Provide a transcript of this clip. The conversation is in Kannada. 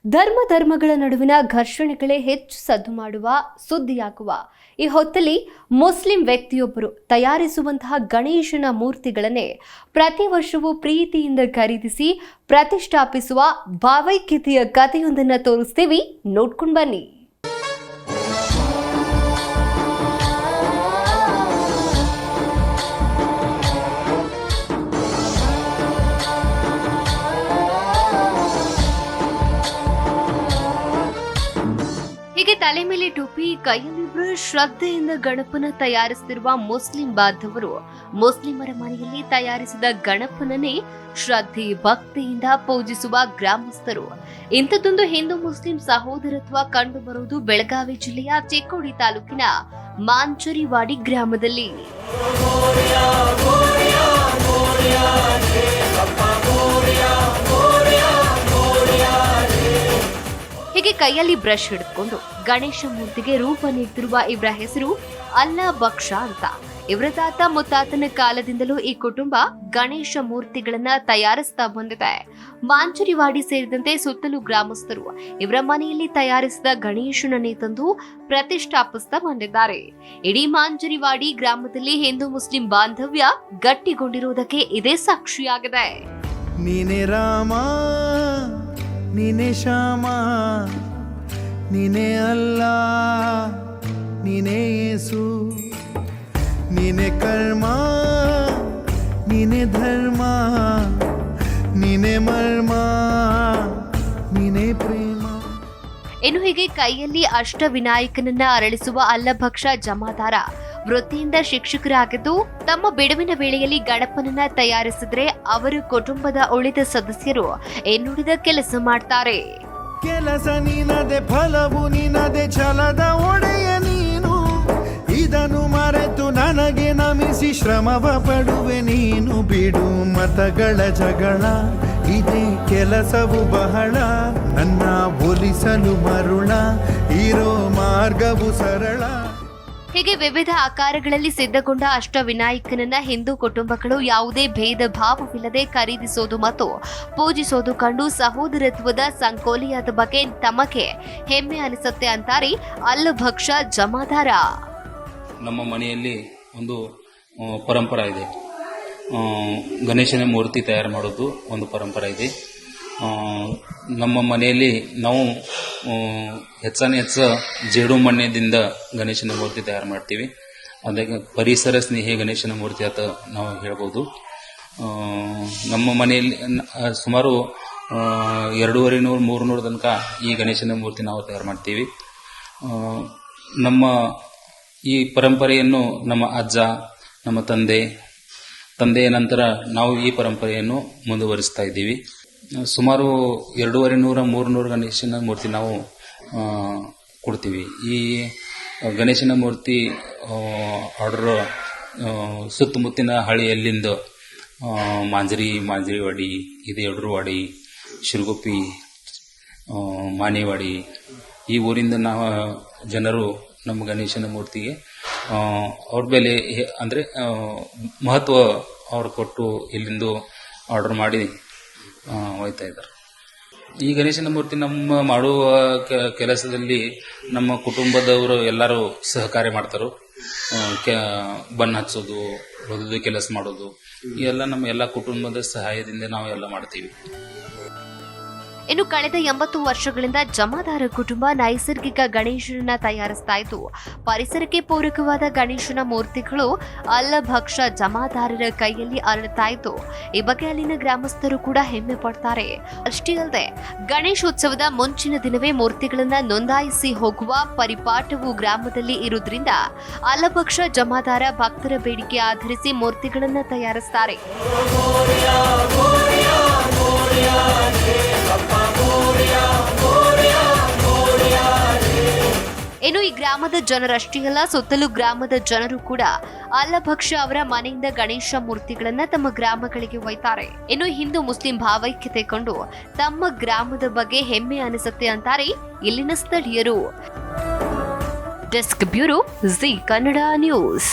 ಧರ್ಮಗಳ ನಡುವಿನ ಘರ್ಷಣೆಗಳೇ ಹೆಚ್ಚು ಸದ್ದು ಮಾಡುವ ಸುದ್ದಿಯಾಗುವ ಈ ಹೊತ್ತಲ್ಲಿ ಮುಸ್ಲಿಂ ವ್ಯಕ್ತಿಯೊಬ್ಬರು ತಯಾರಿಸುವಂತಹ ಗಣೇಶನ ಮೂರ್ತಿಗಳನ್ನೇ ಪ್ರತಿ ವರ್ಷವೂ ಪ್ರೀತಿಯಿಂದ ಖರೀದಿಸಿ ಪ್ರತಿಷ್ಠಾಪಿಸುವ ಭಾವೈಕ್ಯತೆಯ ಕಥೆಯೊಂದನ್ನು ತೋರಿಸ್ತೀವಿ, ನೋಡ್ಕೊಂಡು ಬನ್ನಿ. ಹೀಗೆ ತಲೆ ಮೇಲೆ ಟೋಪಿ, ಕೈಯಲ್ಲಿಬ್ಬರು ಶ್ರದ್ಧೆಯಿಂದ ಗಣಪನ ತಯಾರಿಸುತ್ತಿರುವ ಮುಸ್ಲಿಂ ಬಾಂಧವರು ಮುಸ್ಲಿಮರ ಮನೆಯಲ್ಲಿ ತಯಾರಿಸಿದ ಗಣಪನನ್ನೇ ಶ್ರದ್ಧೆ ಭಕ್ತಿಯಿಂದ ಪೂಜಿಸುವ ಗ್ರಾಮಸ್ಥರು. ಇಂಥದ್ದೊಂದು ಹಿಂದೂ ಮುಸ್ಲಿಂ ಸಹೋದರತ್ವ ಕಂಡು ಬರುವುದು ಬೆಳಗಾವಿ ಜಿಲ್ಲೆಯ ಚಿಕ್ಕೋಡಿ ತಾಲೂಕಿನ ಮಾಂಚರಿವಾಡಿ ಗ್ರಾಮದಲ್ಲಿ. ಹೀಗೆ ಕೈಯಲ್ಲಿ ಬ್ರಷ್ ಹಿಡಿದುಕೊಂಡು ಗಣೇಶ ಮೂರ್ತಿಗೆ ರೂಪ ನೀಡುತ್ತಿರುವ ಇವರ ಹೆಸರು ಅಲ್ಲಾ ಬಕ್ಷ ಅಂತ. ಇವರ ತಾತ ಮುತ್ತಾತನ ಕಾಲದಿಂದಲೂ ಈ ಕುಟುಂಬ ಗಣೇಶ ಮೂರ್ತಿಗಳನ್ನ ತಯಾರಿಸ್ತಾ ಬಂದಿದೆ. ಮಾಂಚರಿವಾಡಿ ಸೇರಿದಂತೆ ಸುತ್ತಲೂ ಗ್ರಾಮಸ್ಥರು ಇವರ ಮನೆಯಲ್ಲಿ ತಯಾರಿಸಿದ ಗಣೇಶನನ್ನೇ ತಂದು ಪ್ರತಿಷ್ಠಾಪಿಸ್ತಾ ಬಂದಿದ್ದಾರೆ. ಇಡೀ ಮಾಂಚರಿವಾಡಿ ಗ್ರಾಮದಲ್ಲಿ ಹಿಂದೂ ಮುಸ್ಲಿಂ ಬಾಂಧವ್ಯ ಗಟ್ಟಿಗೊಂಡಿರುವುದಕ್ಕೆ ಇದೇ ಸಾಕ್ಷಿಯಾಗಿದೆ. ನೀನೇ ರಾಮ, ನೀನೇ ಶ್ಯಾಮ, ನೀನೇ ಅಲ್ಲ, ನೀನೇ ಯೇಸು, ನೀನೇ ಕರ್ಮ, ನೀನೇ ಧರ್ಮ, ನೀನೇ ಮರ್ಮ, ನೀನೇ ಪ್ರೇಮ. ಇನ್ನು ಹೀಗೆ ಕೈಯಲ್ಲಿ ಅಷ್ಟವಿನಾಯಕನನ್ನ ಅರಳಿಸುವ ಅಲ್ಲಭಕ್ಷ ಜಮಾದಾರ ವೃತ್ತಿಯಿಂದ ಶಿಕ್ಷಕರಾಗಿದ್ದು ತಮ್ಮ ಬಿಡುವಿನ ವೇಳೆಯಲ್ಲಿ ಗಣಪನನ್ನ ತಯಾರಿಸಿದ್ರೆ ಅವರ ಕುಟುಂಬದ ಉಳಿದ ಸದಸ್ಯರು ಇನ್ನುಳಿದ ಕೆಲಸ ಮಾಡ್ತಾರೆ. ಕೆಲಸ ನಿನದೆ, ಫಲವು ನಿನದೆ, ಛಲದ ಒಡೆಯ ನೀನು. ಇದನ್ನು ಮರೆತು ನನಗೆ ನಮಿಸಿ ಶ್ರಮವ ಪಡುವೆ ನೀನು. ಬಿಡು ಮತಗಳ ಜಗಳ, ಇದೇ ಕೆಲಸವು ಬಹಳ. ನನ್ನ ಒಲಿಸಲು ಮರುಳ, ಇರೋ ಮಾರ್ಗವು ಸರಳ. ಹೀಗೆ ವಿವಿಧ ಆಕಾರಗಳಲ್ಲಿ ಸಿದ್ಧಗೊಂಡ ಅಷ್ಟವಿನಾಯಕನನ್ನ ಹಿಂದೂ ಕುಟುಂಬಗಳು ಯಾವುದೇ ಭೇದ ಭಾವವಿಲ್ಲದೆ ಖರೀದಿಸೋದು ಮತ್ತು ಪೂಜಿಸೋದು ಕಂಡು ಸಹೋದರತ್ವದ ಸಂಕೋಲೆಯಾದ ಬಗ್ಗೆ ತಮಗೆ ಹೆಮ್ಮೆ ಅನಿಸುತ್ತೆ ಅಂತಾರೆ ಅಲ್ಲಭಕ್ಷ ಜಮಾದಾರ. ನಮ್ಮ ಮನೆಯಲ್ಲಿ ಒಂದು ಪರಂಪರೆ ಇದೆ. ಗಣೇಶನ ಮೂರ್ತಿ ತಯಾರು ಮಾಡೋದು ಒಂದು ಪರಂಪರೆ ಇದೆ. ನಮ್ಮ ಮನೆಯಲ್ಲಿ ನಾವು ಹೆಚ್ಚು ಜೇಡು ಮಣ್ಣಿನಿಂದ ಗಣೇಶನ ಮೂರ್ತಿ ತಯಾರು ಮಾಡ್ತೀವಿ. ಅದಕ್ಕೆ ಪರಿಸರ ಸ್ನೇಹಿ ಗಣೇಶನ ಮೂರ್ತಿ ಅಂತ ನಾವು ಹೇಳ್ಬೋದು. ನಮ್ಮ ಮನೆಯಲ್ಲಿ ಸುಮಾರು 250-300 ತನಕ ಈ ಗಣೇಶನ ಮೂರ್ತಿ ನಾವು ತಯಾರು ಮಾಡ್ತೀವಿ. ನಮ್ಮ ಈ ಪರಂಪರೆಯನ್ನು ನಮ್ಮ ಅಜ್ಜ, ನಮ್ಮ ತಂದೆಯ ನಂತರ ನಾವು ಈ ಪರಂಪರೆಯನ್ನು ಮುಂದುವರಿಸ್ತಾ ಇದ್ದೀವಿ. ಸುಮಾರು 250-300 ಗಣೇಶನ ಮೂರ್ತಿ ನಾವು ಕೊಡ್ತೀವಿ. ಈ ಗಣೇಶನ ಮೂರ್ತಿ ಆರ್ಡರ್ ಸುತ್ತಮುತ್ತಿನ ಹಳ್ಳಿಯಲ್ಲಿಂದ ಮಾಂಜರಿವಾಡಿ, ಇದು ಯಡ್ರವಾಡಿ, ಶಿರಗುಪ್ಪಿ, ಮಾನೇವಾಡಿ ಈ ಊರಿಂದ ನಾವು ಜನರು ನಮ್ಮ ಗಣೇಶನ ಮೂರ್ತಿಗೆ ಅವ್ರ ಬೆಲೆ ಅಂದರೆ ಮಹತ್ವ ಅವ್ರು ಕೊಟ್ಟು ಇಲ್ಲಿಂದ ಆರ್ಡರ್ ಮಾಡಿ ಹೋಗ್ತಾ ಇದ್ದಾರೆ. ಈ ಗಣೇಶನ ಮೂರ್ತಿ ನಮ್ಮ ಮಾಡುವ ಕೆಲಸದಲ್ಲಿ ನಮ್ಮ ಕುಟುಂಬದವರು ಎಲ್ಲರೂ ಸಹಕಾರ್ಯ ಮಾಡ್ತಾರೆ. ಬಣ್ಣ ಹಚ್ಚೋದು, ಹೊಲಿದು ಕೆಲಸ ಮಾಡೋದು, ಈ ಎಲ್ಲ ನಮ್ಮ ಎಲ್ಲ ಕುಟುಂಬದ ಸಹಾಯದಿಂದ ನಾವು ಎಲ್ಲ ಮಾಡ್ತೀವಿ. ಇನ್ನು ಕಳೆದ 80 ವರ್ಷಗಳಿಂದ ಜಮಾದಾರ ಕುಟುಂಬ ನೈಸರ್ಗಿಕ ಗಣೇಶನನ್ನ ತಯಾರಿಸ್ತಾ ಇದ್ದು ಪರಿಸರಕ್ಕೆ ಪೂರಕವಾದ ಗಣೇಶನ ಮೂರ್ತಿಗಳು ಅಲ್ಲಭಕ್ಷ ಜಮಾದಾರರ ಕೈಯಲ್ಲಿ ಅರಳುತ್ತಾ ಇದ್ದು ಈ ಬಗ್ಗೆ ಅಲ್ಲಿನ ಗ್ರಾಮಸ್ಥರು ಕೂಡ ಹೆಮ್ಮೆ ಪಡ್ತಾರೆ. ಅಷ್ಟೇ ಅಲ್ಲದೆ ಗಣೇಶೋತ್ಸವದ ಮುಂಚಿನ ದಿನವೇ ಮೂರ್ತಿಗಳನ್ನ ನೋಂದಾಯಿಸಿ ಹೋಗುವ ಪರಿಪಾಠವು ಗ್ರಾಮದಲ್ಲಿ ಇರುವುದರಿಂದ ಅಲ್ಲಭಕ್ಷ ಜಮಾದಾರ ಭಕ್ತರ ಬೇಡಿಕೆ ಆಧರಿಸಿ ಮೂರ್ತಿಗಳನ್ನ ತಯಾರಿಸ್ತಾರೆ. ಇನ್ನು ಈ ಗ್ರಾಮದ ಜನರಷ್ಟೇ ಅಲ್ಲ, ಸುತ್ತಲೂ ಗ್ರಾಮದ ಜನರು ಕೂಡ ಅಲ್ಲಭಕ್ಷ ಅವರ ಮನೆಯಿಂದ ಗಣೇಶ ಮೂರ್ತಿಗಳನ್ನ ತಮ್ಮ ಗ್ರಾಮಗಳಿಗೆ ಒಯ್ತಾರೆ. ಇನ್ನು ಹಿಂದೂ ಮುಸ್ಲಿಂ ಭಾವೈಕ್ಯತೆ ಕಂಡು ತಮ್ಮ ಗ್ರಾಮದ ಬಗ್ಗೆ ಹೆಮ್ಮೆ ಅನಿಸುತ್ತೆ ಅಂತಾರೆ ಇಲ್ಲಿನ ಸ್ಥಳೀಯರು. Desk bureau, G Kannada news.